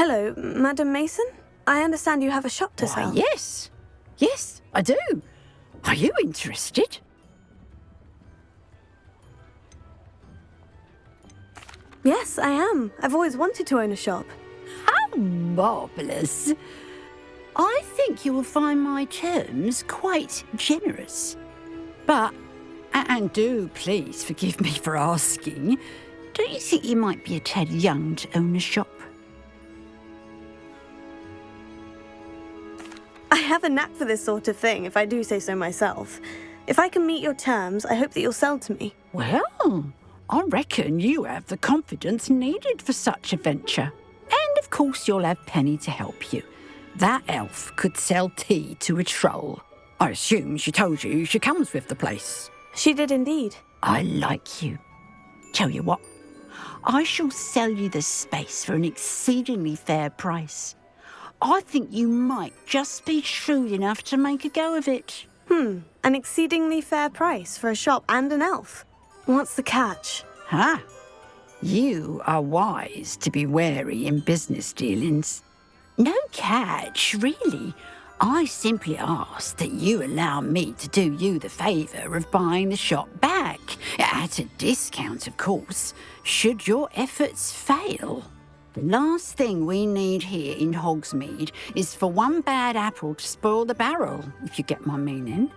Hello, Madam Mason? I understand you have a shop to sell. Yes. Yes, I do. Are you interested? Yes, I am. I've always wanted to own a shop. How marvellous. I think you will find my terms quite generous. But, and do please forgive me for asking, don't you think you might be a tad young to own a shop? I have a knack for this sort of thing, if I do say so myself. If I can meet your terms, I hope that you'll sell to me. Well, I reckon you have the confidence needed for such a venture. And of course you'll have Penny to help you. That elf could sell tea to a troll. I assume she told you she comes with the place. She did indeed. I like you. Tell you what, I shall sell you the space for an exceedingly fair price. I think you might just be shrewd enough to make a go of it. An exceedingly fair price for a shop and an elf. What's the catch? You are wise to be wary in business dealings. No catch, really. I simply ask that you allow me to do you the favour of buying the shop back, at a discount, of course, should your efforts fail. The last thing we need here in Hogsmeade is for one bad apple to spoil the barrel, if you get my meaning.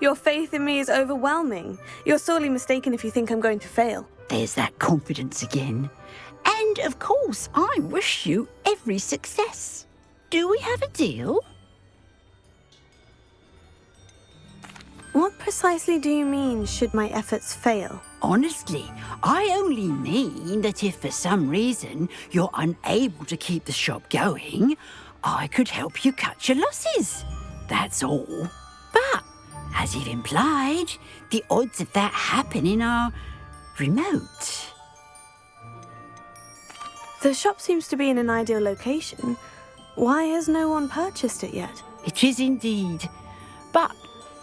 Your faith in me is overwhelming. You're sorely mistaken if you think I'm going to fail. There's that confidence again. And, of course, I wish you every success. Do we have a deal? What precisely do you mean, should my efforts fail? Honestly, I only mean that if for some reason you're unable to keep the shop going, I could help you cut your losses. That's all. But, as you've implied, the odds of that happening are remote. The shop seems to be in an ideal location. Why has no one purchased it yet? It is indeed. But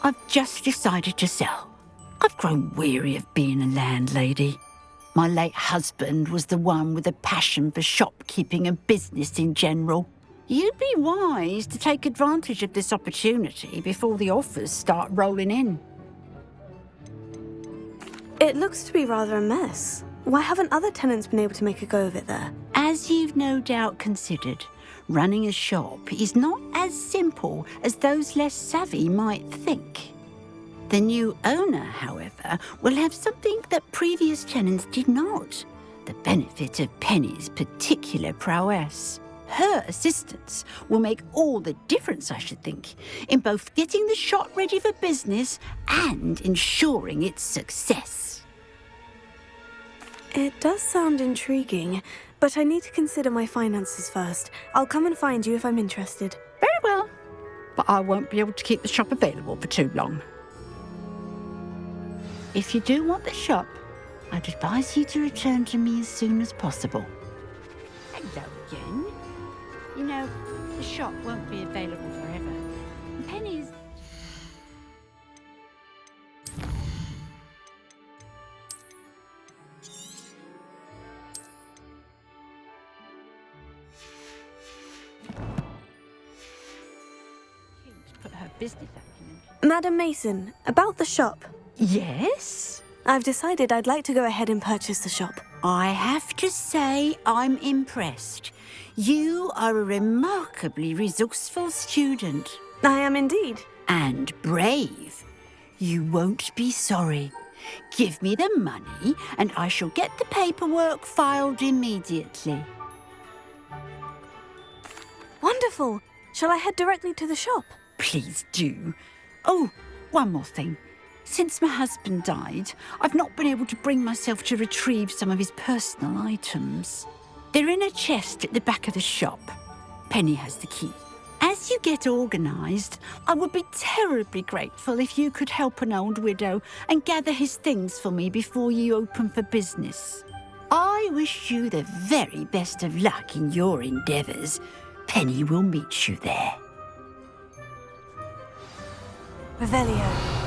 I've just decided to sell. I've grown weary of being a landlady. My late husband was the one with a passion for shopkeeping and business in general. You'd be wise to take advantage of this opportunity before the offers start rolling in. It looks to be rather a mess. Why haven't other tenants been able to make a go of it there? As you've no doubt considered, running a shop is not as simple as those less savvy might think. The new owner, however, will have something that previous tenants did not, the benefit of Penny's particular prowess. Her assistance will make all the difference, I should think, in both getting the shop ready for business and ensuring its success. It does sound intriguing, but I need to consider my finances first. I'll come and find you if I'm interested. Very well, but I won't be able to keep the shop available for too long. If you do want the shop, I'd advise you to return to me as soon as possible. Hello again. You know, the shop won't be available forever. And Penny's... to put her business acumen. Madam Mason, about the shop. Yes? I've decided I'd like to go ahead and purchase the shop. I have to say I'm impressed. You are a remarkably resourceful student. I am indeed. And brave. You won't be sorry. Give me the money and I shall get the paperwork filed immediately. Wonderful. Shall I head directly to the shop? Please do. Oh, one more thing. Since my husband died, I've not been able to bring myself to retrieve some of his personal items. They're in a chest at the back of the shop. Penny has the key. As you get organised, I would be terribly grateful if you could help an old widow and gather his things for me before you open for business. I wish you the very best of luck in your endeavours. Penny will meet you there. Revelio.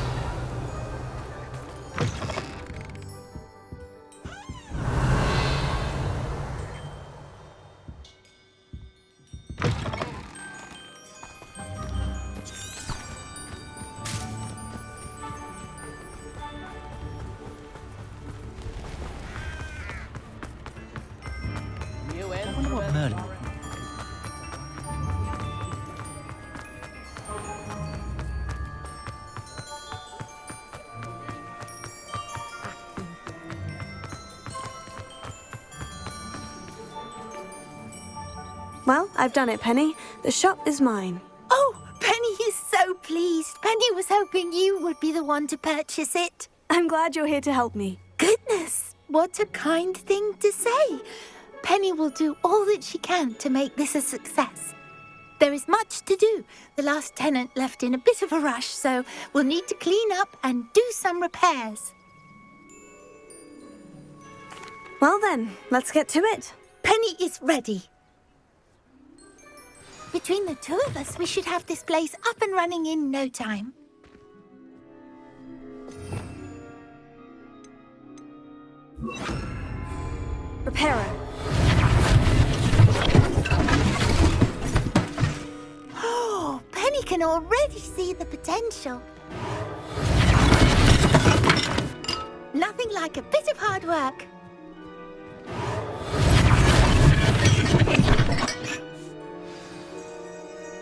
Well, I've done it, Penny. The shop is mine. Oh, Penny is so pleased. Penny was hoping you would be the one to purchase it. I'm glad you're here to help me. Goodness, what a kind thing to say. Penny will do all that she can to make this a success. There is much to do. The last tenant left in a bit of a rush, so we'll need to clean up and do some repairs. Well then, let's get to it. Penny is ready. Between the two of us, we should have this place up and running in no time. Repairer. Oh, Penny can already see the potential. Nothing like a bit of hard work.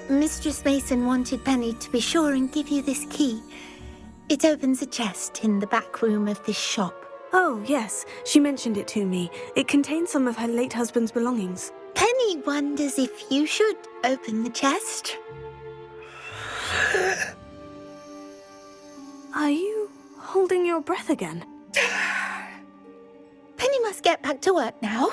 Mistress Mason wanted Penny to be sure and give you this key. It opens a chest in the back room of this shop. Oh, yes. She mentioned it to me. It contains some of her late husband's belongings. Penny wonders if you should open the chest. Are you holding your breath again? Penny must get back to work now.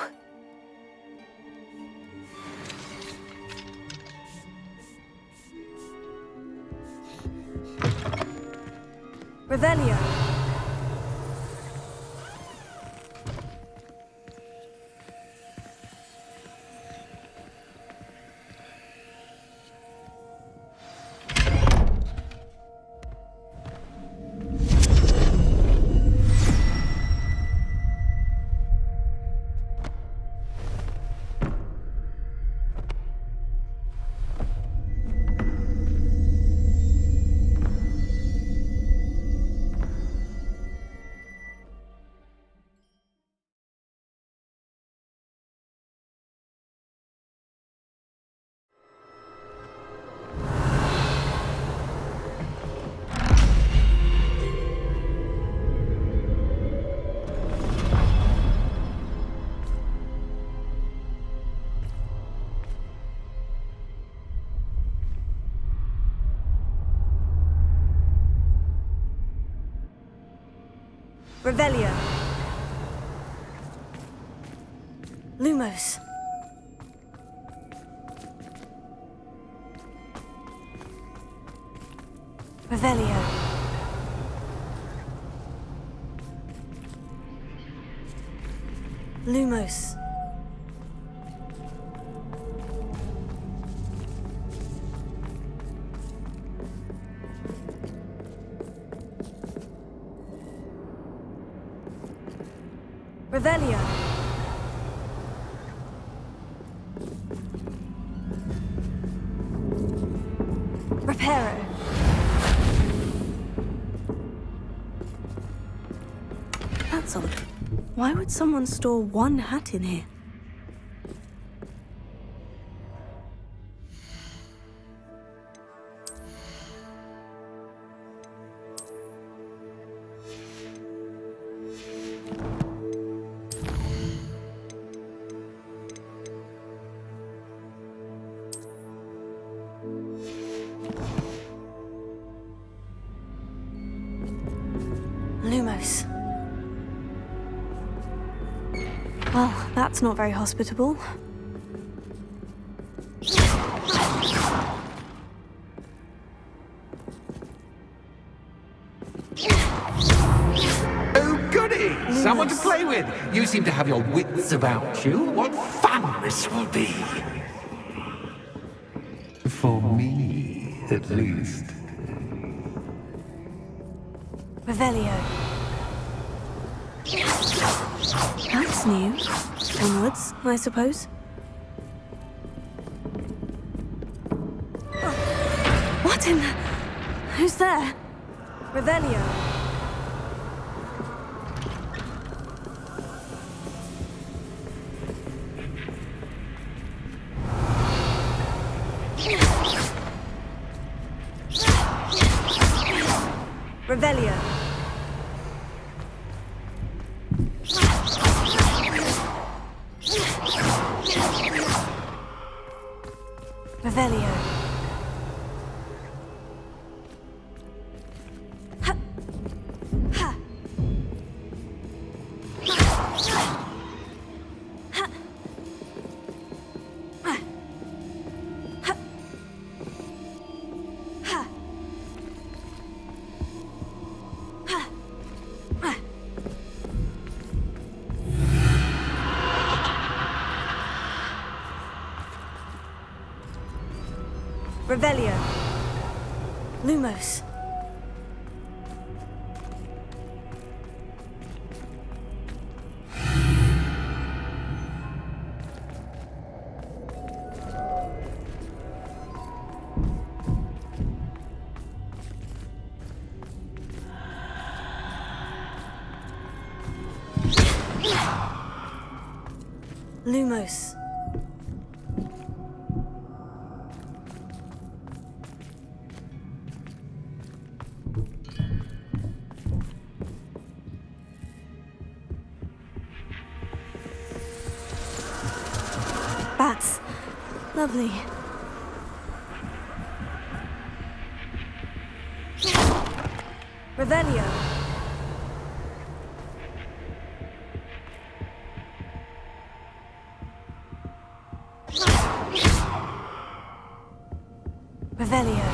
Revelio. Revelio. Lumos. Revelio. Lumos. Revelio. Reparo. That's odd. Why would someone store one hat in here? Lumos. Well, that's not very hospitable. Oh, goody! Someone to play with. You seem to have your wits about you. What fun this will be. For me, at least. Revelio. That's new. Onwards, I suppose. What in the... Who's there? Revelio. Revelio. Revelio. Revelio. Lumos. Lumos. Bats. Lovely. Revelio. Revelio.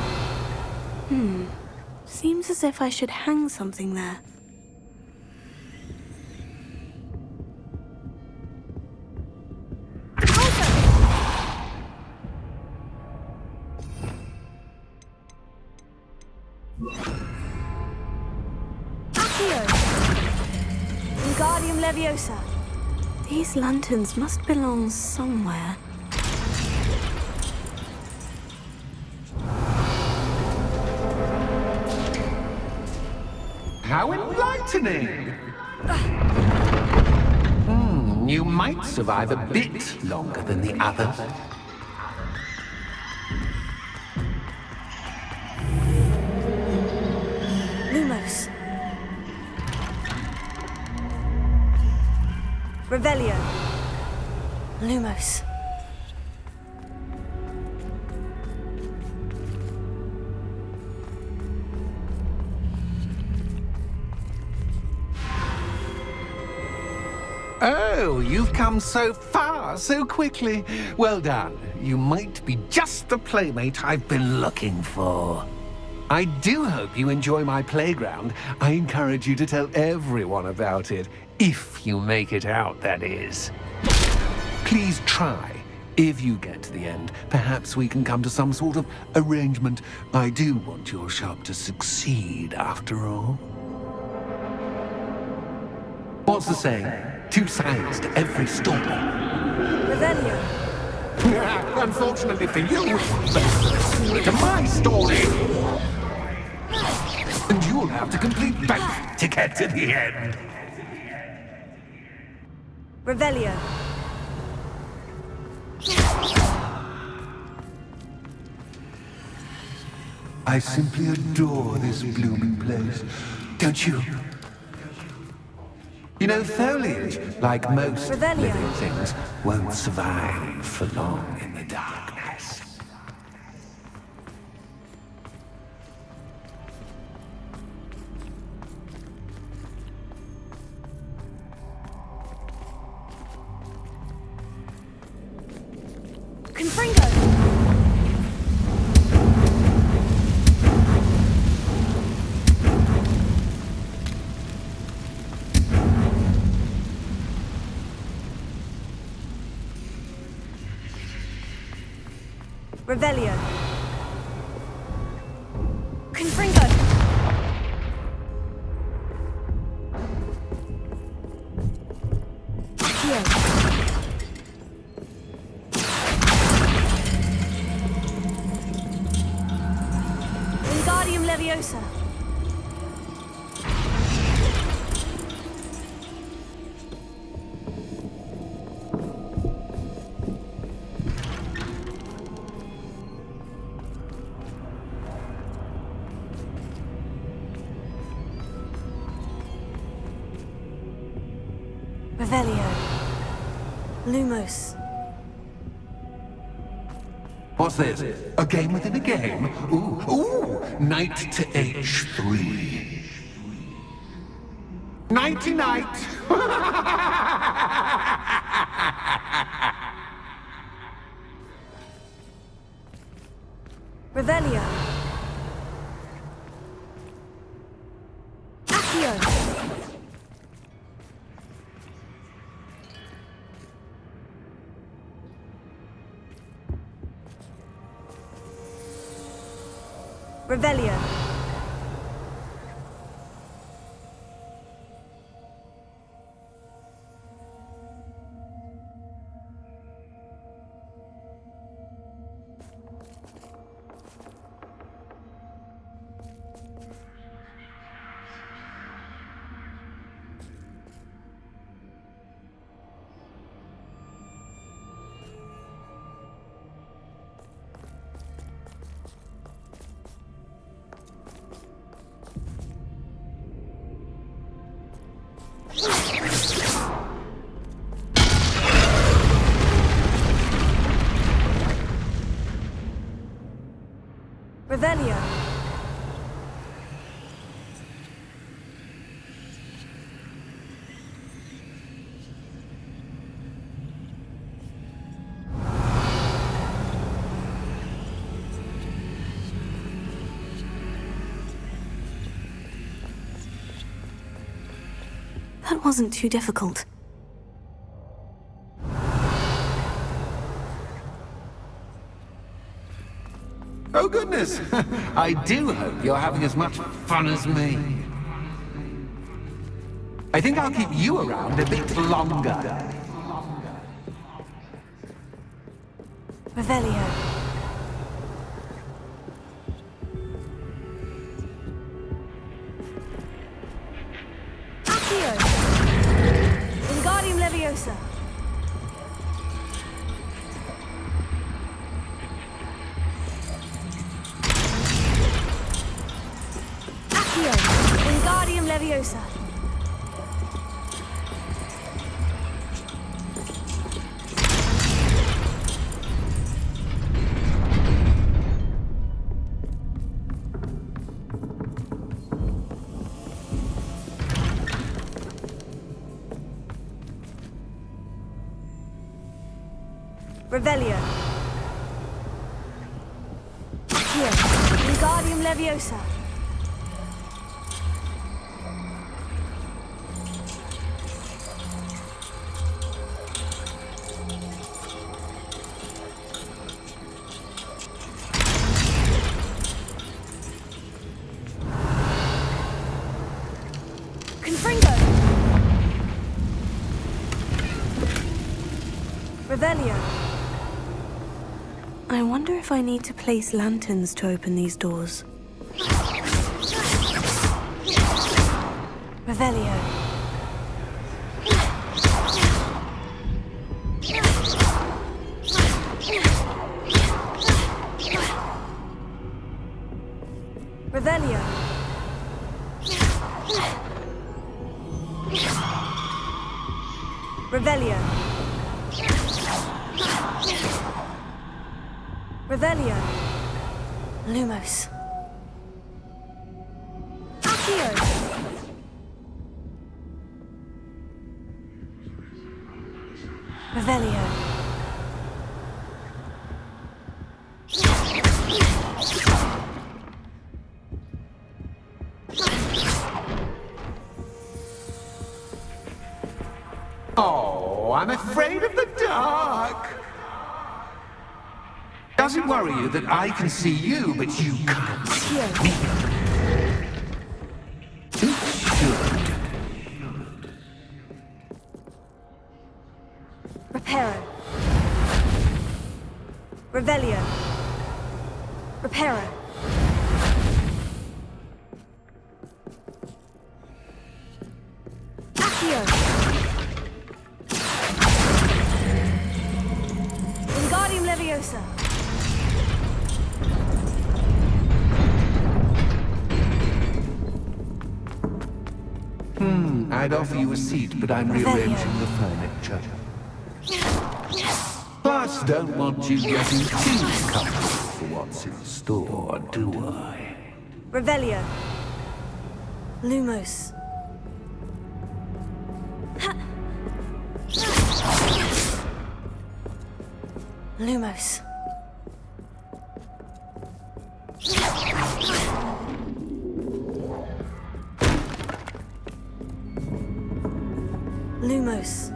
Seems as if I should hang something there. Wingardium Leviosa. These lanterns must belong somewhere. How enlightening! You might survive a bit longer than the others. Lumos. Revelio. Lumos. Oh, you've come so far, so quickly. Well done. You might be just the playmate I've been looking for. I do hope you enjoy my playground. I encourage you to tell everyone about it. If you make it out, that is. Please try. If you get to the end, perhaps we can come to some sort of arrangement. I do want your shop to succeed, after all. What's the saying? Two sides to every story. Revelio. Unfortunately for you, there's to my story. And you'll have to complete both to get to the end. Revelio. I simply adore this blooming place, don't you? You know, foliage, like most Revelio. living things, won't survive for long in the darkness. Confringo. Revelio. Confringo. Accio. Wingardium Leviosa. Revelio. Lumos. What's this? A game within a game? Ooh, knight to h3. Nighty-night! Revelio. Accio. Revelio. Revelio. That wasn't too difficult. Oh, goodness! I do hope you're having as much fun as me. I think I'll keep you around a bit longer. Revelio. Accio. Wingardium Leviosa. Accio. Wingardium Leviosa. Revelio. Accio. Wingardium Leviosa. Confringo. Revelio. I wonder if I need to place lanterns to open these doors. Revelio. Revelio. Revelio. Revelio. Lumos. Accio. Revelio. Oh, I'm afraid of the dark. Does it worry you that I can see you, but you can't see me? It should. Reparo. Revelio. Reparo. Accio. Wingardium Leviosa. I'd offer you a seat, but I'm rearranging the furniture. Plus, just don't want you getting too comfortable for what's in store, do I? Revelio. Lumos. Lumos. Lumos.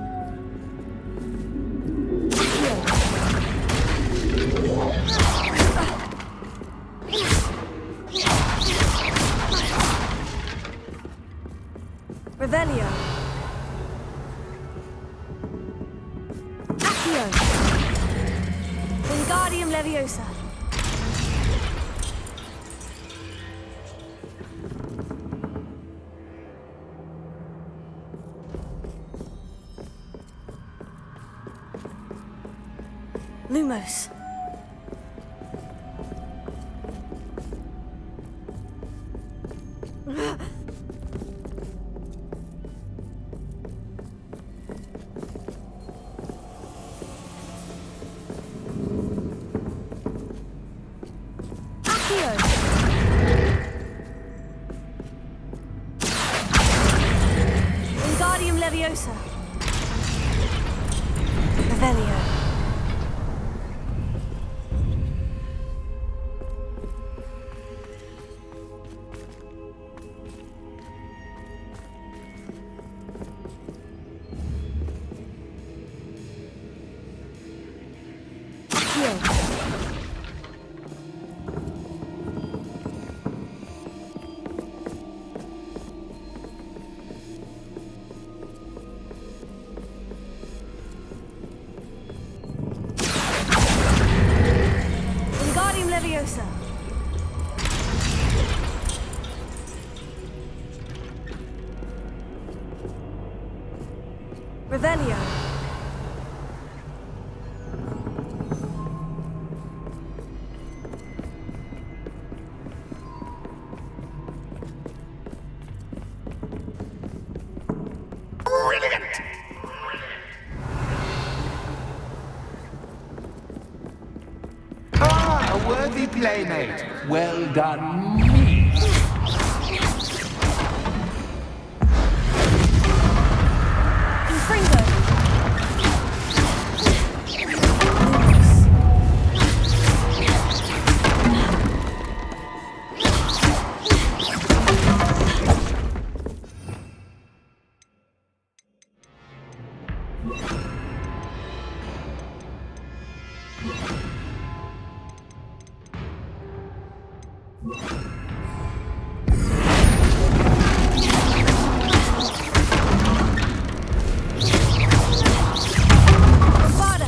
Revelio. Accio. Wingardium Leviosa. Lumos. Accio. Wingardium Leviosa. Revelio. Wingardium Leviosa. Revelio. Ah, a worthy playmate. Well done, me. Confringo. Bombarda.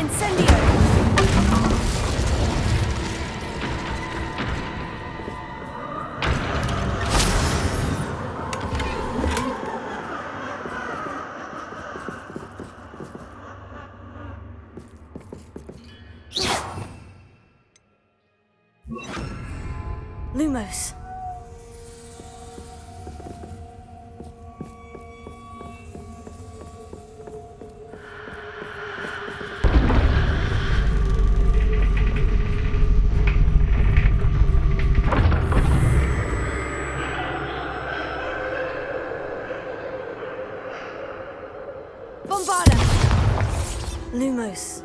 Incendio. Lumos. Bombarda. Lumos.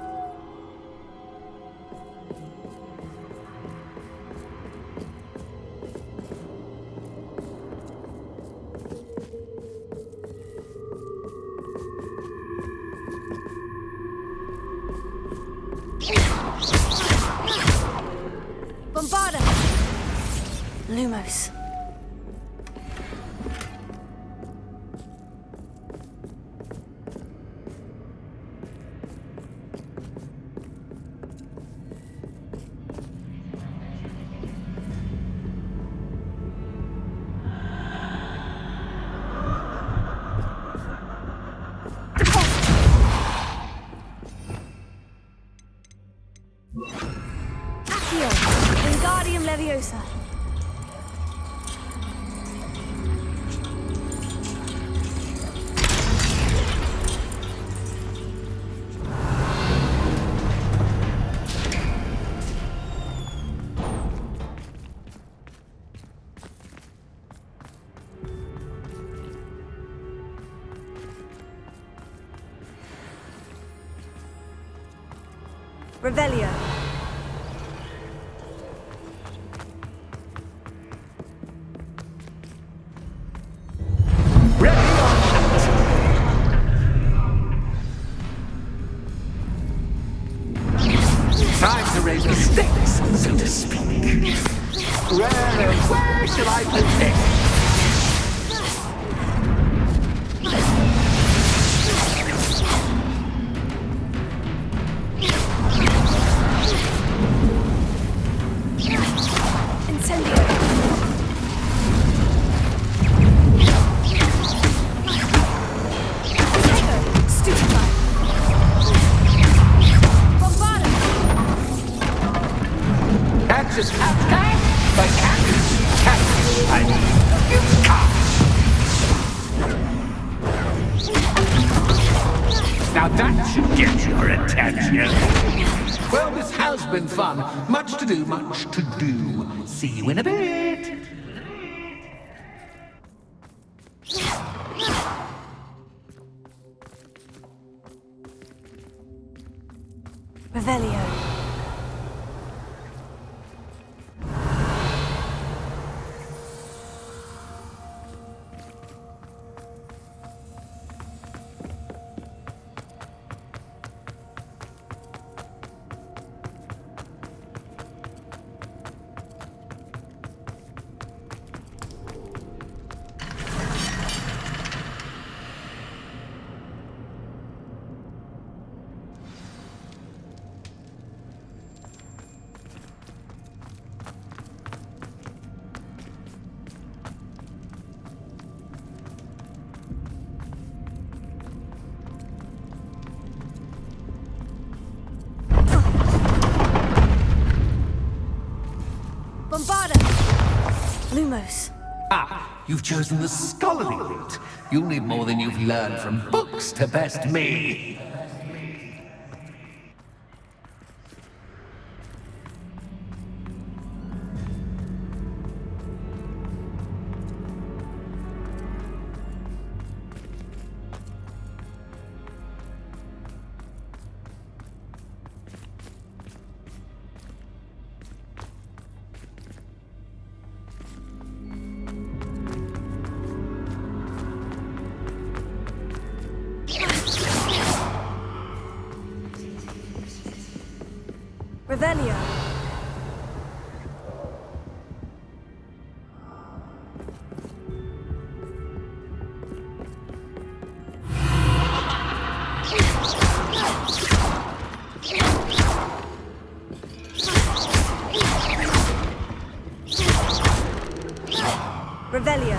Bombarda. Lumos. Revelio. Ready or not? Time to raise the stakes, so to speak. Where shall I put this? Just attack, but catch. I mean, you can't. Now that should get your attention. Well, this has been fun. Much to do, much to do. See you in a bit. Revelio. Lumos. Ah, you've chosen the scholarly route. You'll need more than you've learned from books to best me. Revelio. Revelio.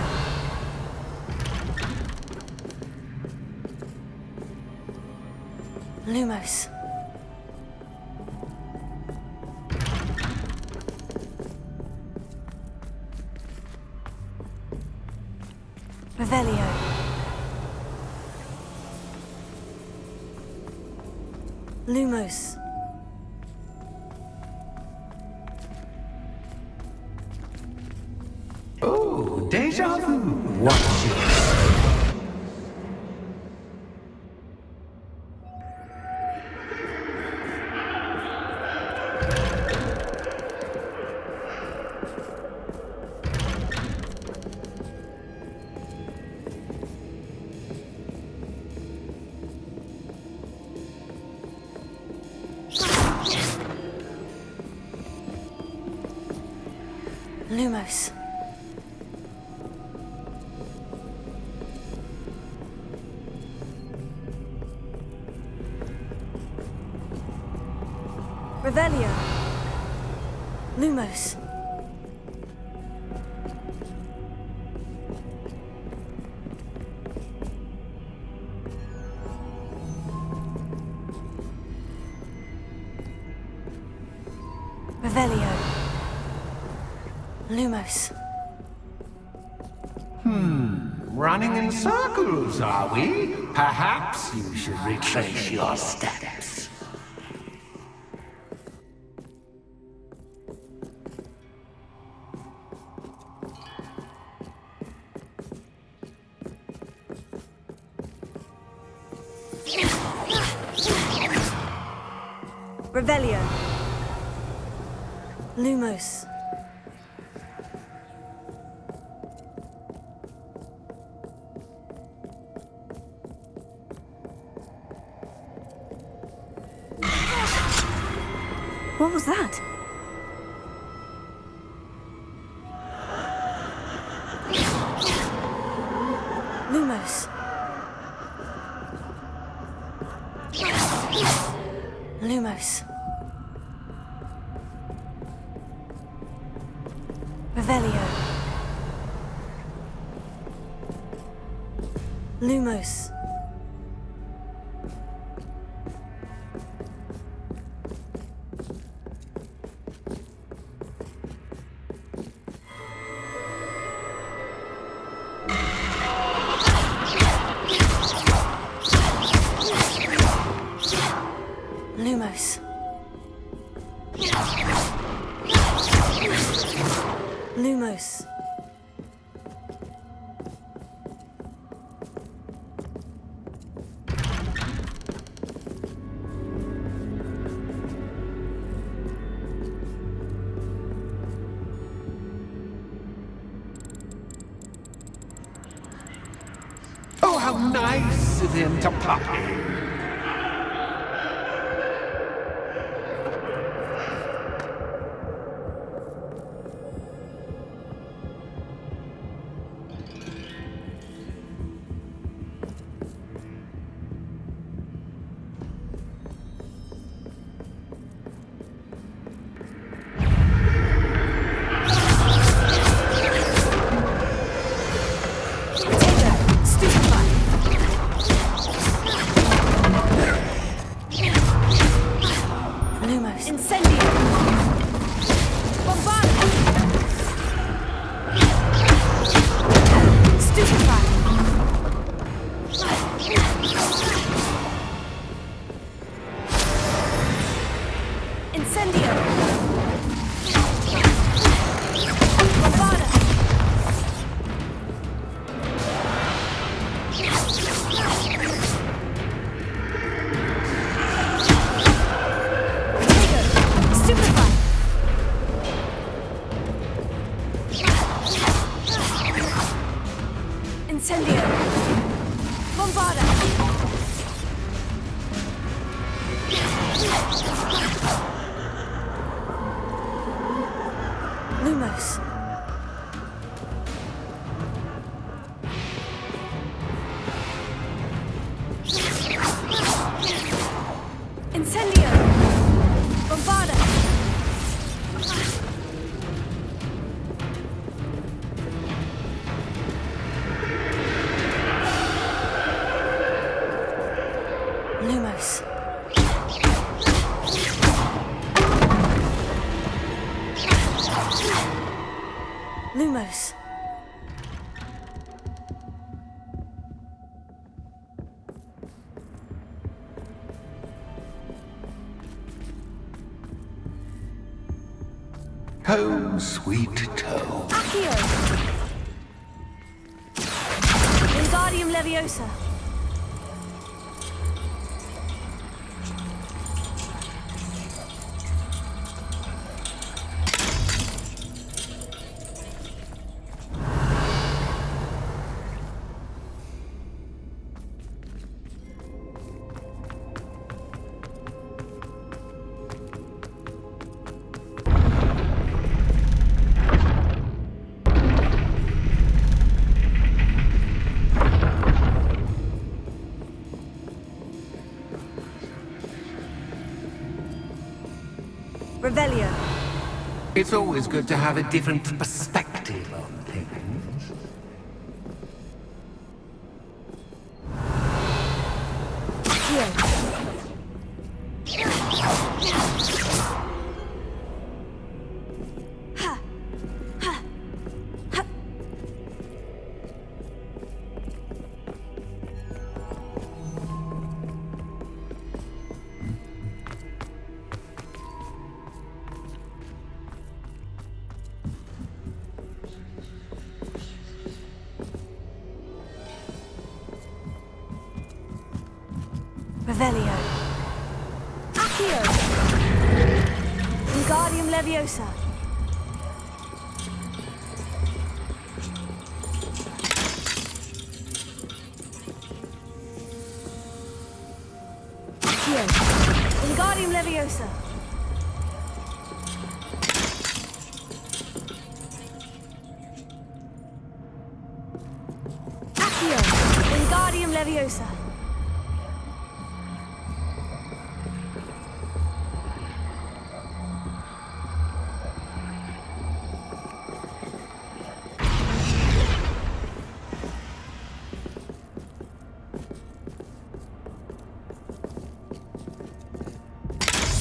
Lumos. Revelio. Lumos. Oh, deja vu. Watch it. Lumos. Revelio. Lumos. Revelio. Lumos. Running in circles, are we? Perhaps you should retrace your steps. Revelio. Lumos. What was that? Lumos. Lumos. Revelio. Lumos. Lumos. Lumos. Oh, how nice of him to pop in. Lumos. Incendio. Bombard. Stupefy. Incendio. Bombarda. Stupefy. Incendio. Bombarda. Lumos. Incendio. Bombarda. Lumos. Lumos. Home, sweet home. Accio. Wingardium Leviosa. Revelio. It's always good to have a different perspective on things. Accio. Revelio. Accio. Wingardium Leviosa. Accio. Wingardium Leviosa. Accio. Wingardium Leviosa.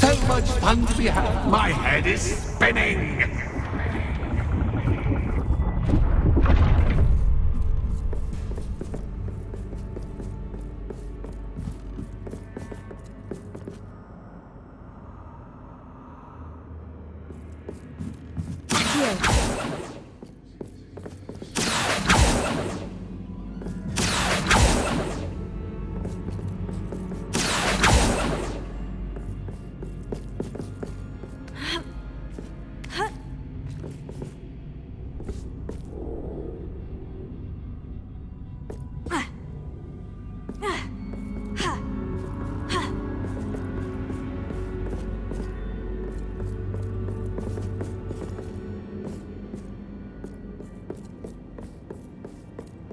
So much fun to be had. My head is spinning.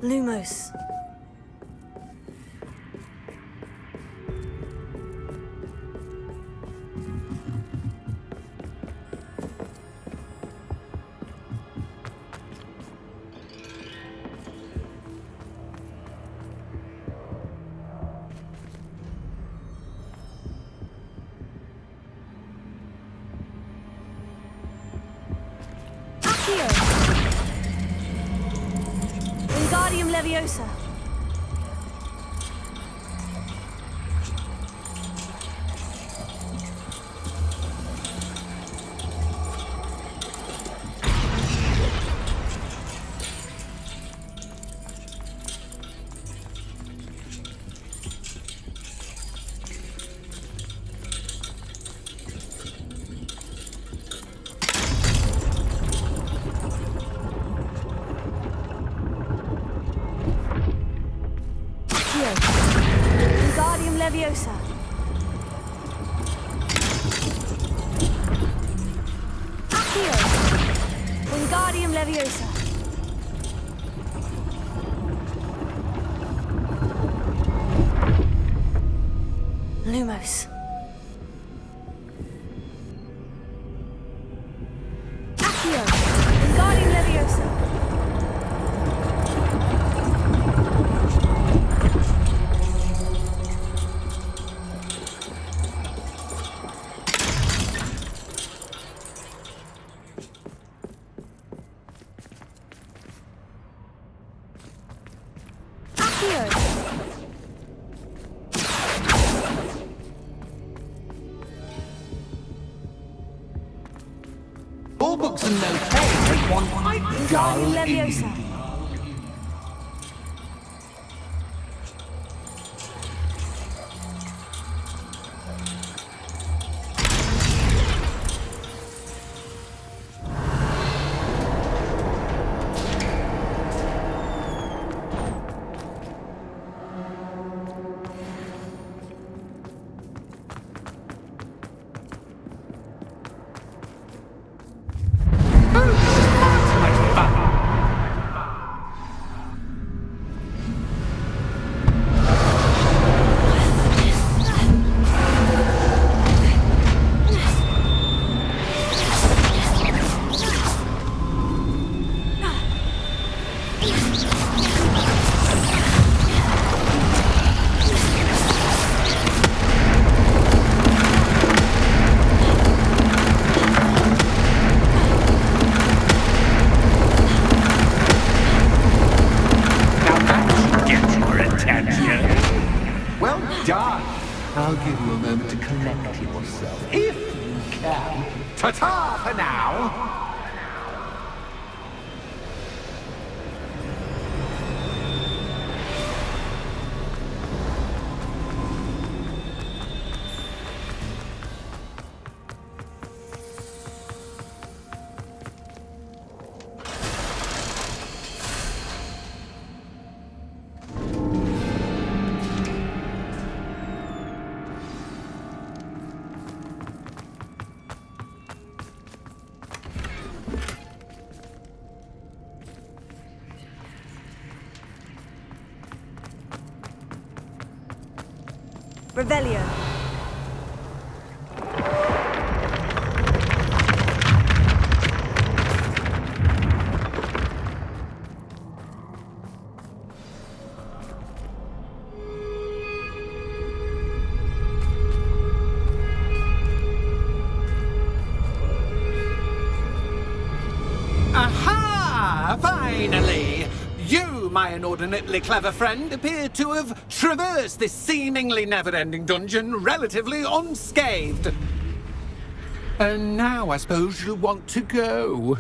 Lumos. Accio. Wingardium Leviosa. Wingardium Leviosa. Accio. Wingardium Leviosa. Lumos. Accio. Wingardium Leviosa. All books and no tales make one quite dull Wingardium Leviosa. indeed. Well done. I'll give you a moment to collect yourself, if you can. Ta-ta for now. Revelio. Aha! Finally! You, my inordinately clever friend, appear to have traversed this seemingly never-ending dungeon relatively unscathed. And now I suppose you'll want to go.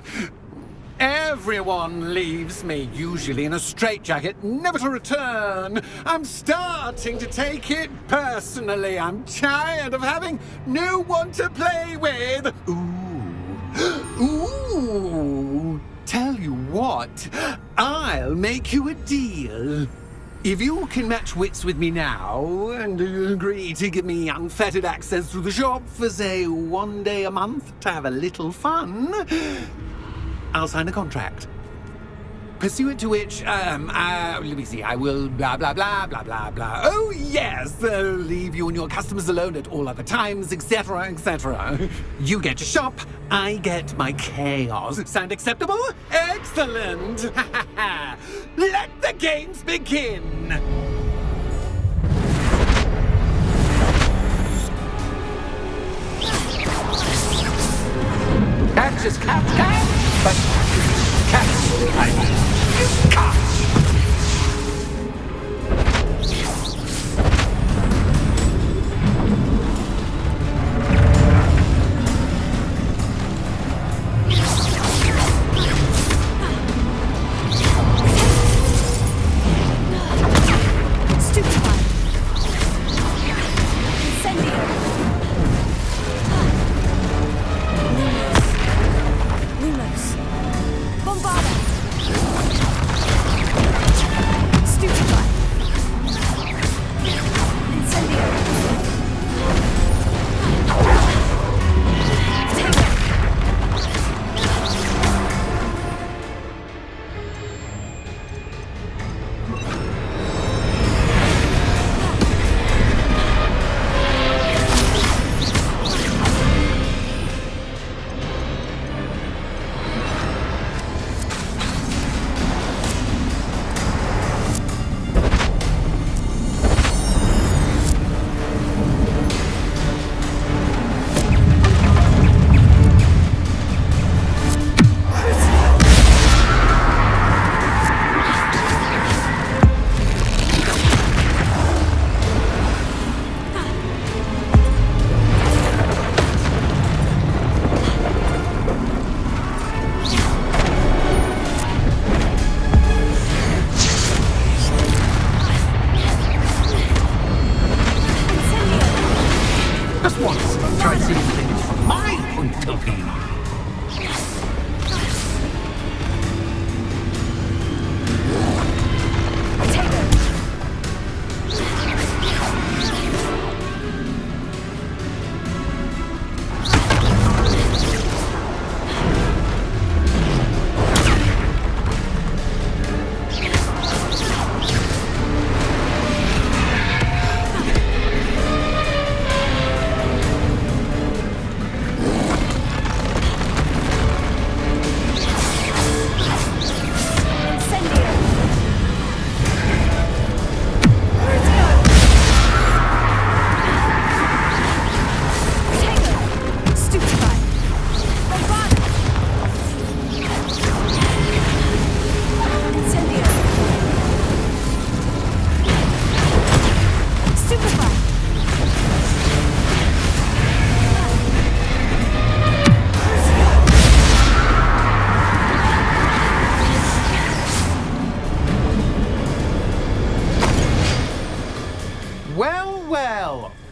Everyone leaves me, usually in a straitjacket, never to return. I'm starting to take it personally. I'm tired of having no one to play with. Ooh. Tell you what, I'll make you a deal. If you can match wits with me now and agree to give me unfettered access to the shop for, say, 1 day a month to have a little fun, I'll sign a contract. Pursuant to which, let me see, I will blah, blah, blah, blah, blah, blah. Oh, yes, leave you and your customers alone at all other times, etc., etc. You get your shop, I get my chaos. Sound acceptable? Excellent! Let the games begin! Catch is catch, but catch, I mean.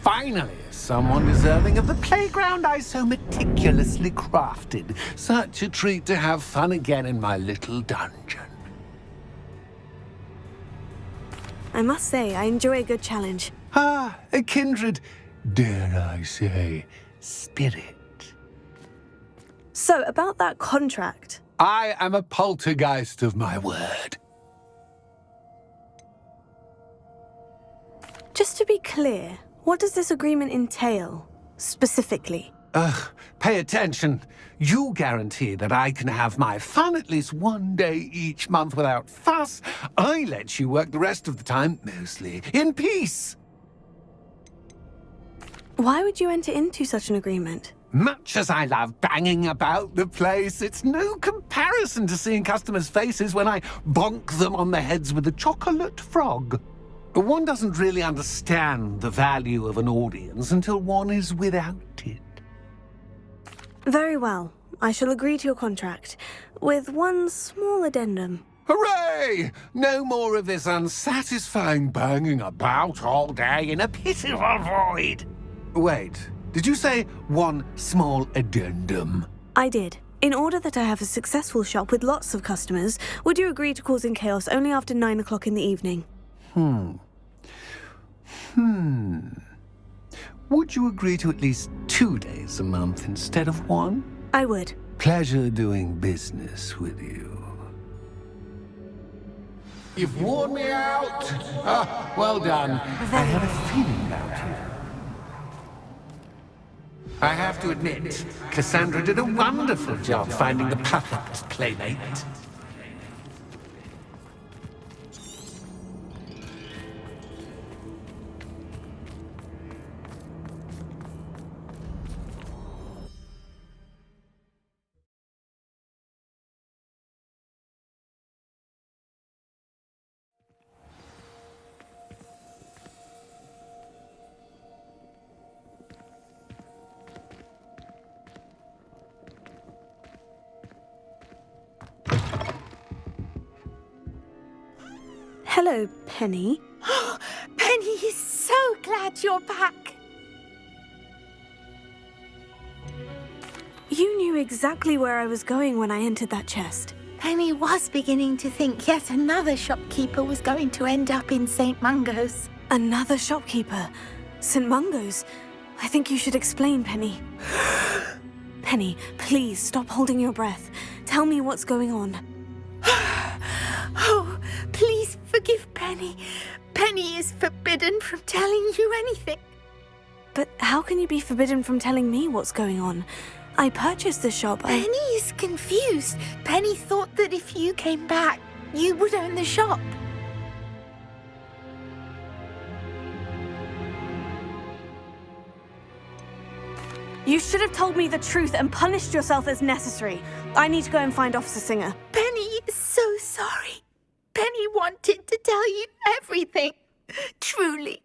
Finally, someone deserving of the playground I so meticulously crafted. Such a treat to have fun again in my little dungeon. I must say, I enjoy a good challenge. Ah, a kindred, dare I say, spirit. So, about that contract. I am a poltergeist of my word. Just to be clear, What does this agreement entail, specifically? Pay attention. You guarantee that I can have my fun at least one day each month without fuss. I let you work the rest of the time, mostly in peace. Why would you enter into such an agreement? Much as I love banging about the place, it's no comparison to seeing customers' faces when I bonk them on the heads with a chocolate frog. One doesn't really understand the value of an audience until one is without it. Very well. I shall agree to your contract, with one small addendum. Hooray! No more of this unsatisfying banging about all day in a pitiful void. Wait, did you say one small addendum? I did. In order that I have a successful shop with lots of customers, would you agree to causing chaos only after 9 o'clock in the evening? Would you agree to at least 2 days a month instead of one? I would. Pleasure doing business with you. You've worn me out. Well done. I had a feeling about you. I have to admit, Cassandra did a wonderful job finding the perfect playmate. Hello, Penny. Penny is so glad you're back. You knew exactly where I was going when I entered that chest. Penny was beginning to think yet another shopkeeper was going to end up in St. Mungo's. Another shopkeeper. St. Mungo's. I think you should explain, Penny. Penny, please stop holding your breath. Tell me what's going on. Oh, please forgive Penny. Penny is forbidden from telling you anything. But how can you be forbidden from telling me what's going on? I purchased the shop. Penny is confused. Penny thought that if you came back, you would own the shop. You should have told me the truth and punished yourself as necessary. I need to go and find Officer Singer. Penny is so sorry. Penny wanted to tell you everything. Truly.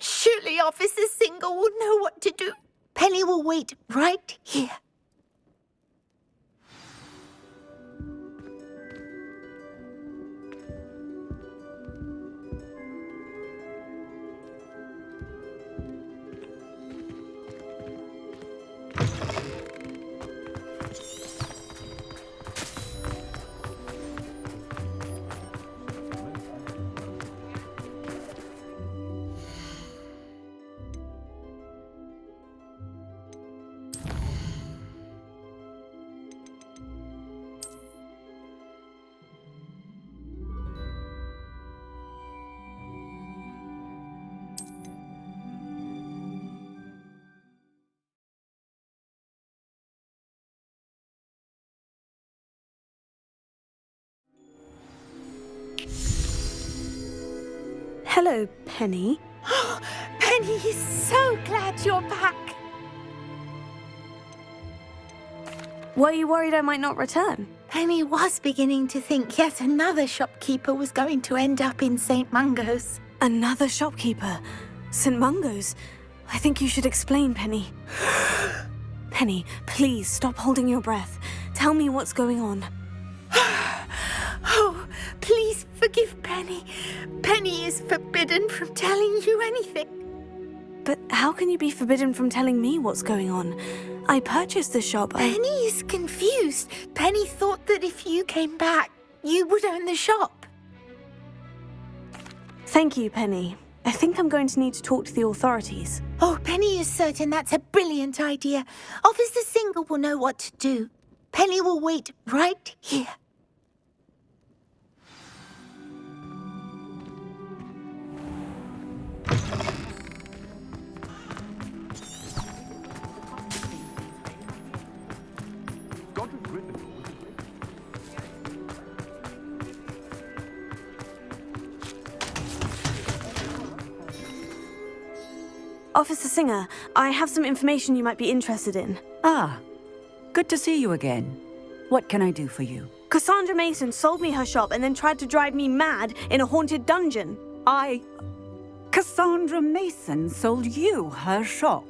Surely Officer Singer will know what to do. Penny will wait right here. Hello, Penny. Penny is so glad you're back. Were you worried I might not return? Penny was beginning to think yet another shopkeeper was going to end up in St. Mungo's. Another shopkeeper? St. Mungo's? I think you should explain, Penny. Penny, please stop holding your breath. Tell me what's going on. Oh, please forgive Penny. Penny is forbidden from telling you anything. But how can you be forbidden from telling me what's going on? I purchased the shop. Penny is confused. Penny thought that if you came back, you would own the shop. Thank you, Penny. I think I'm going to need to talk to the authorities. Oh, Penny is certain that's a brilliant idea. Officer Singer will know what to do. Penny will wait right here. Officer Singer, I have some information you might be interested in. Ah, good to see you again. What can I do for you? Cassandra Mason sold me her shop and then tried to drive me mad in a haunted dungeon. Cassandra Mason sold you her shop.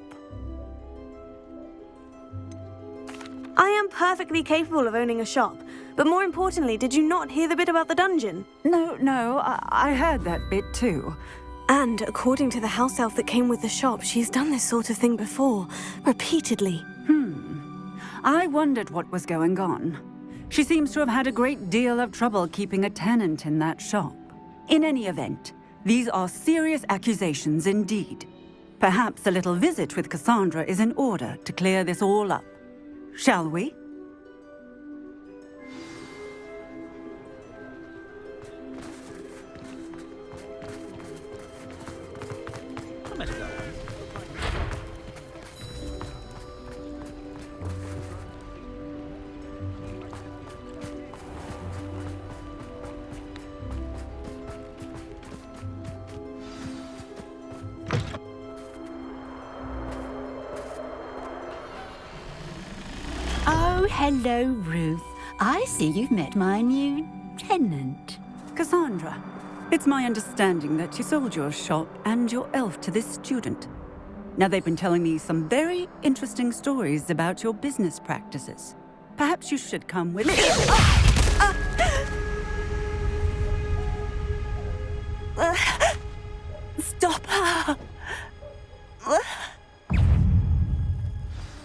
I am perfectly capable of owning a shop. But more importantly, did you not hear the bit about the dungeon? No, I heard that bit too. And according to the house elf that came with the shop, she's done this sort of thing before, repeatedly. I wondered what was going on. She seems to have had a great deal of trouble keeping a tenant in that shop. In any event, these are serious accusations indeed. Perhaps a little visit with Cassandra is in order to clear this all up. Shall we? Oh, hello, Ruth. I see you've met my new tenant. Cassandra, it's my understanding that you sold your shop and your elf to this student. Now, they've been telling me some very interesting stories about your business practices. Perhaps you should come with me. Stop her!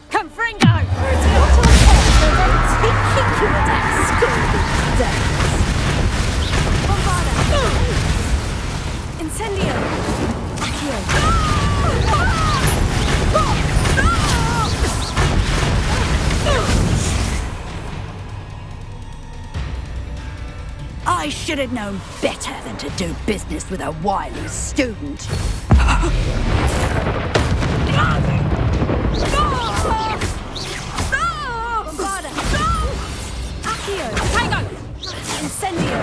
Confringo! It's not on earth are they teaching you at school these days? Bombarda! Incendio! Accio! I should have known better than to do business with a wily student. Bombarda! Accio! Hang Incendio!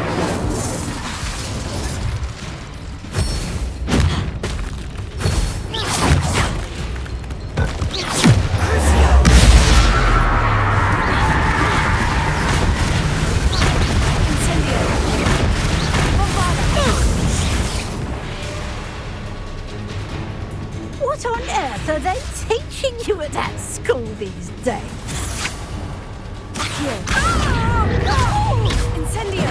What on earth are they teaching you at that school these days? Accio! Incendio!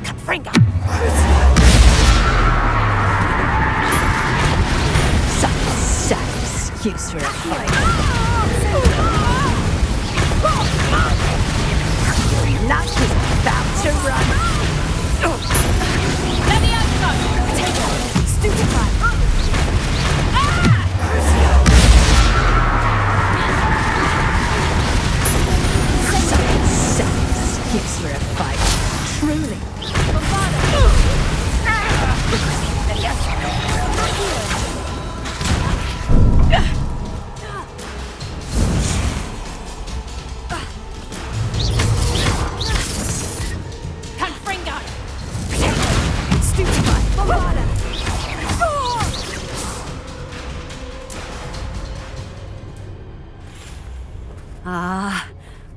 Confringo! Such a sad excuse for a fight. Luck is about to run. Let me out! Take it! Stupefy! Such a sad excuse for a fight. Truly.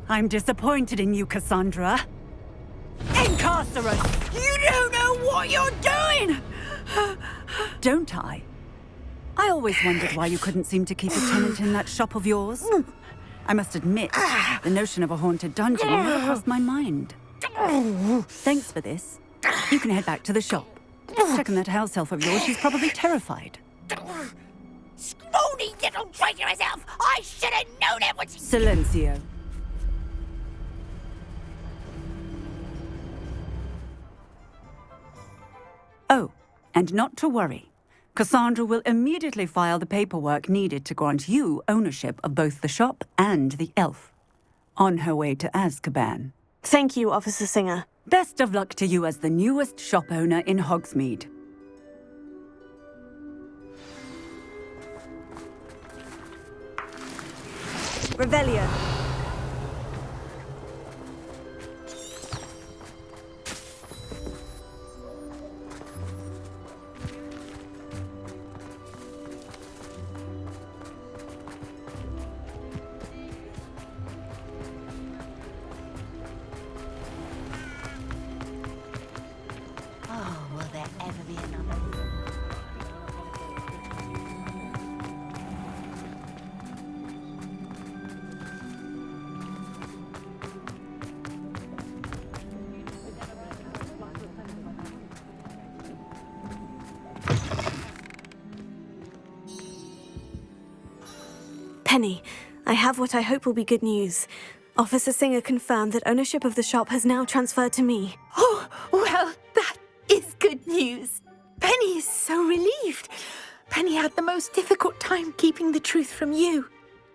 I'm disappointed in you, Cassandra. Incarcerate! You don't know what you're doing! Don't I? I always wondered why you couldn't seem to keep a tenant in that shop of yours. I must admit, the notion of a haunted dungeon never crossed my mind. Thanks for this. You can head back to the shop. Check on that house elf of yours. She's probably terrified. Scrawny little traitorous elf! I should have known it was... Silencio. Oh, and not to worry. Cassandra will immediately file the paperwork needed to grant you ownership of both the shop and the elf. On her way to Azkaban. Thank you, Officer Singer. Best of luck to you as the newest shop owner in Hogsmeade. Revelio. Penny, I have what I hope will be good news. Officer Singer confirmed that ownership of the shop has now transferred to me. Oh, well, that is good news. Penny is so relieved. Penny had the most difficult time keeping the truth from you.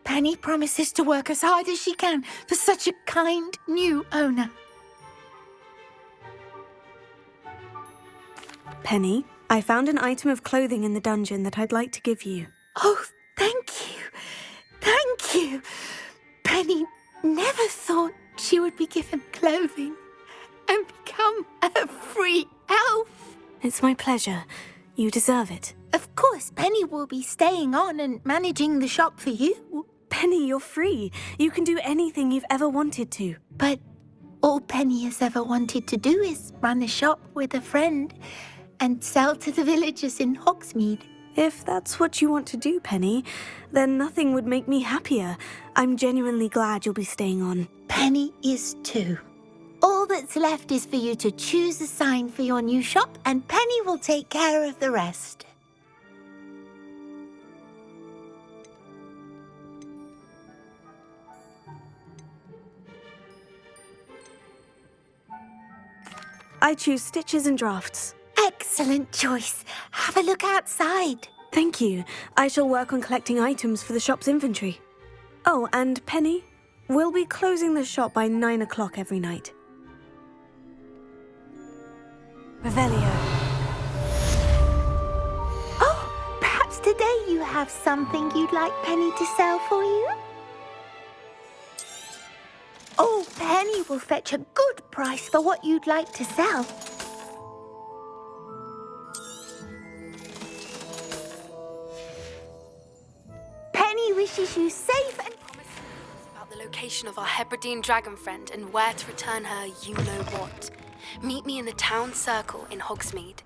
Penny promises to work as hard as she can for such a kind new owner. Penny, I found an item of clothing in the dungeon that I'd like to give you. Oh, thank you. Thank you. Penny never thought she would be given clothing and become a free elf. It's my pleasure. You deserve it. Of course, Penny will be staying on and managing the shop for you. Penny, you're free. You can do anything you've ever wanted to. But all Penny has ever wanted to do is run a shop with a friend and sell to the villagers in Hogsmeade. If that's what you want to do, Penny, then nothing would make me happier. I'm genuinely glad you'll be staying on. Penny is too. All that's left is for you to choose a sign for your new shop, and Penny will take care of the rest. I choose stitches and drafts. Excellent choice. Have a look outside. Thank you. I shall work on collecting items for the shop's inventory. Oh, and Penny, we'll be closing the shop by 9 o'clock every night. Revelio. Oh, perhaps today you have something you'd like Penny to sell for you? Oh, Penny will fetch a good price for what you'd like to sell. Penny wishes you safe and about the location of our Hebridean dragon friend and where to return her you-know-what. Meet me in the town circle in Hogsmeade.